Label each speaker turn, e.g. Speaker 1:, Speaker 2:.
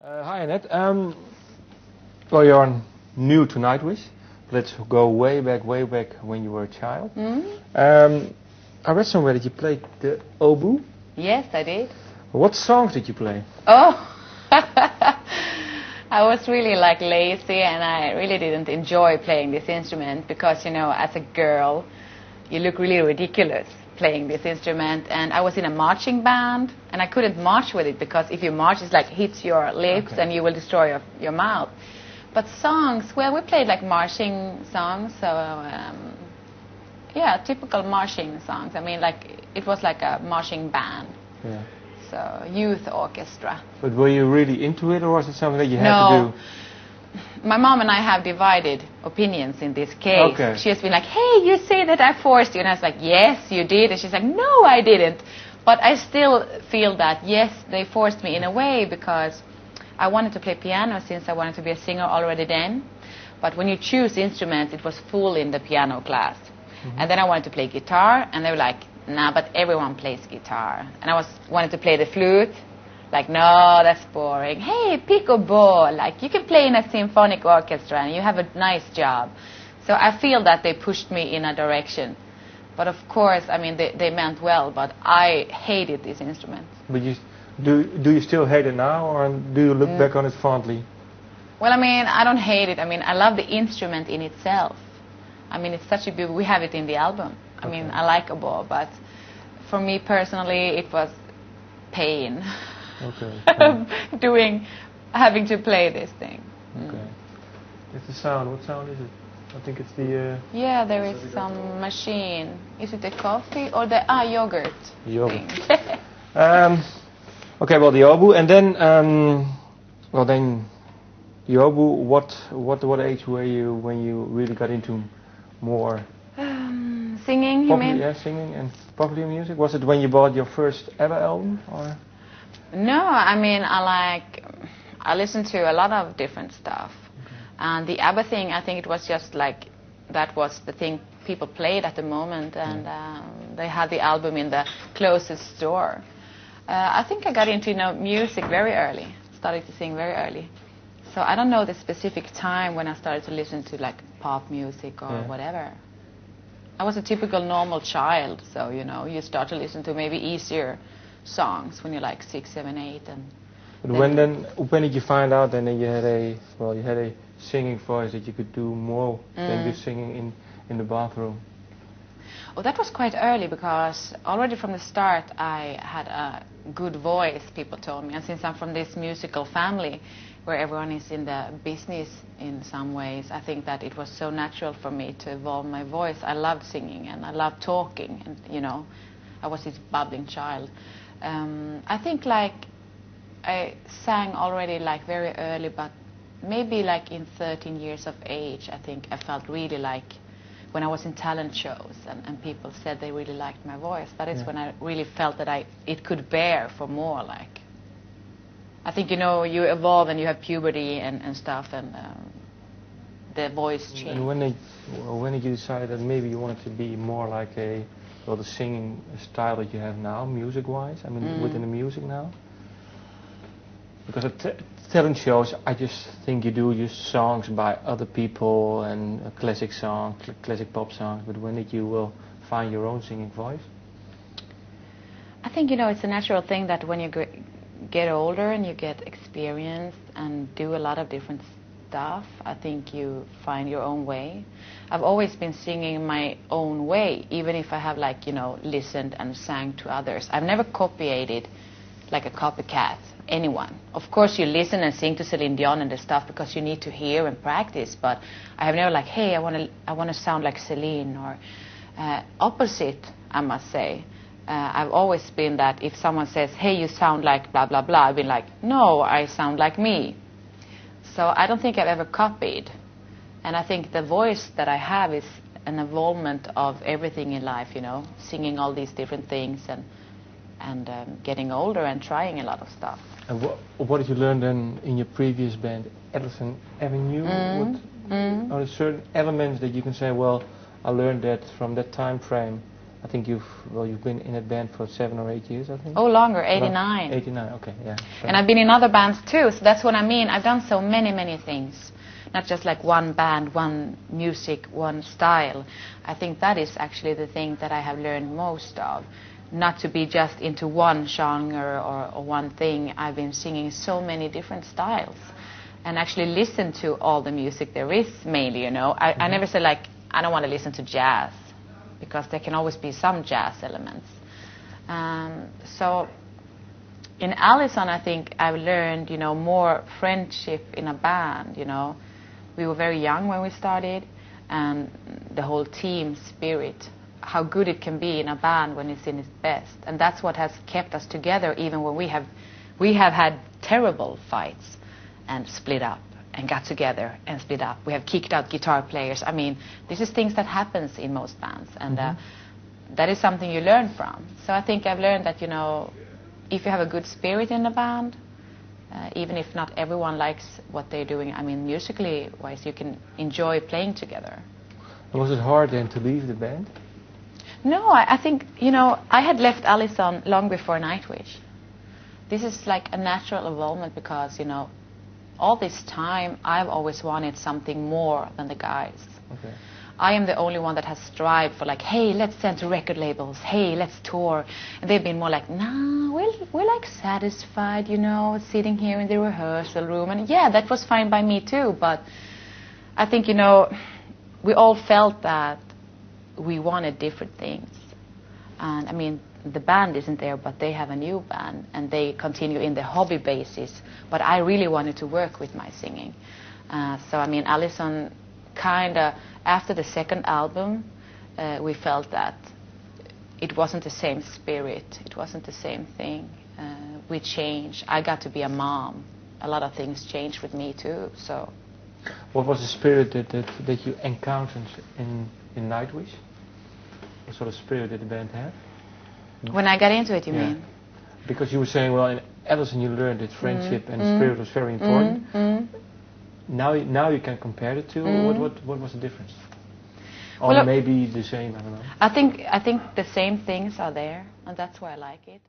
Speaker 1: Hi Annette. Well, you're new to Nightwish. Let's go way back when you were a child. I read somewhere that you played the oboe.
Speaker 2: Yes, I did.
Speaker 1: What songs did you play?
Speaker 2: Oh, I was really lazy, and I really didn't enjoy playing this instrument because, as a girl, you look really ridiculous playing this instrument. And I was in a marching band, and I couldn't march with it because if you march, it's hits your lips and you will destroy your mouth. But songs, well, we played marching songs, so yeah, typical marching songs. I mean, it was like a marching band.
Speaker 1: Yeah.
Speaker 2: So, youth orchestra.
Speaker 1: But were you really into it, or was it something that you had to do?
Speaker 2: My mom and I have divided opinions in this case.
Speaker 1: Okay.
Speaker 2: She has been like, hey, you say that I forced you. And I was like, yes, you did. And she's like, no, I didn't. But I still feel that, yes, they forced me in a way because I wanted to play piano since I wanted to be a singer already then. But when you choose instruments, it was full in the piano class. And then I wanted to play guitar, and they were like, nah, but everyone plays guitar. And I wanted to play the flute. Like, no, that's boring. Hey, pickleball, you can play in a symphonic orchestra and you have a nice job. So I feel that they pushed me in a direction. But of course, I mean, they meant well, but I hated this instrument.
Speaker 1: But do you still hate it now, or do you look back on it fondly?
Speaker 2: Well, I mean, I don't hate it. I mean, I love the instrument in itself. I mean, it's such a beautiful, we have it in the album. I mean, I like a ball, but for me personally, it was pain.
Speaker 1: Okay.
Speaker 2: Having to play this thing.
Speaker 1: Okay. It's the sound. What sound is it? I think it's the...
Speaker 2: Yeah, there is some machine. Is it the coffee or the yogurt?
Speaker 1: Yogurt. Okay, well, the oboe, and then the oboe. What age were you when you really got into more?
Speaker 2: Singing, you mean?
Speaker 1: Yeah, singing and popular music. Was it when you bought your first ever album, or?
Speaker 2: No, I mean, I listened to a lot of different stuff. And the ABBA thing, I think it was just that was the thing people played at the moment, and they had the album in the closest store. I think I got into music very early, started to sing very early. So I don't know the specific time when I started to listen to pop music or whatever. I was a typical normal child, so you start to listen to maybe easier songs when you're 6, 7, 8, and.
Speaker 1: But when did you find out then that you had a singing voice, that you could do more than just singing in the bathroom?
Speaker 2: Oh, that was quite early because already from the start I had a good voice, people told me. And since I'm from this musical family where everyone is in the business in some ways, I think that it was so natural for me to evolve my voice. I loved singing and I loved talking, and I was this bubbling child. I think I sang already very early, but maybe in 13 years of age, I think I felt really when I was in talent shows and people said they really liked my voice. That is when I really felt that it could bear for more. I think you evolve and you have puberty and stuff, and the voice changed.
Speaker 1: And when did you decide that maybe you wanted to be more like the singing style that you have now, music-wise? I mean, within the music now. Because at talent shows, I just think you do just songs by other people and classic songs, classic pop songs. But when did you find your own singing voice?
Speaker 2: I think it's a natural thing that when you get older and you get experience and do a lot of different stuff, I think you find your own way. I've always been singing my own way, even if I have listened and sang to others. I've never copiated like a copycat anyone. Of course you listen and sing to Celine Dion and the stuff because you need to hear and practice, but I have never hey, I want to sound like Celine, or opposite, I must say. I've always been that if someone says, hey, you sound like blah blah blah, I've been like, no, I sound like me. So I don't think I've ever copied, and I think the voice that I have is an evolvement of everything in life, singing all these different things and getting older and trying a lot of stuff.
Speaker 1: And what did you learn then in your previous band, Edison Avenue? Are there certain elements that you can say, well, I learned that from that time frame, I think you've been in a band for 7 or 8 years, I think.
Speaker 2: Oh, longer, 89.
Speaker 1: 89, okay, yeah.
Speaker 2: And I've been in other bands too, so that's what I mean. I've done so many things. Not just like one band, one music, one style. I think that is actually the thing that I have learned most of. Not to be just into one genre or one thing. I've been singing so many different styles. And actually listen to all the music there is, mainly, you know. I never say like, I don't want to listen to jazz, because there can always be some jazz elements. So in Allison, I think I've learned, you know, more friendship in a band, you know. We were very young when we started, and the whole team spirit, how good it can be in a band when it's in its best. And that's what has kept us together, even when we have had terrible fights and split up and got together and split up. We have kicked out guitar players. I mean, this is things that happens in most bands, and that is something you learn from. So I think I've learned that, you know, if you have a good spirit in the band, even if not everyone likes what they're doing, I mean, musically wise, you can enjoy playing together.
Speaker 1: Was it hard then to leave the band?
Speaker 2: No, I think, you know, I had left Allison long before Nightwish. This is like a natural involvement because, you know, all this time I've always wanted something more than the guys.
Speaker 1: Okay.
Speaker 2: I am the only one that has strived for like, hey, let's send to record labels, hey, let's tour. And they've been more like, nah, we're like satisfied, you know, sitting here in the rehearsal room. And yeah, that was fine by me too, but I think, you know, we all felt that we wanted different things. And I mean, the band isn't there, but they have a new band, and they continue in the hobby basis. But I really wanted to work with my singing. So I mean, Allison kind of, after the second album, we felt that it wasn't the same spirit. It wasn't the same thing. We changed. I got to be a mom. A lot of things changed with me too. So,
Speaker 1: what was the spirit that you encountered in Nightwish? What sort of spirit did the band have?
Speaker 2: When I got into it, you mean?
Speaker 1: Because you were saying, well, in Allison you learned that friendship and spirit was very important. Now you can compare the two. What was the difference? Or
Speaker 2: well,
Speaker 1: maybe the same, I don't know.
Speaker 2: I think the same things are there, and that's why I like it.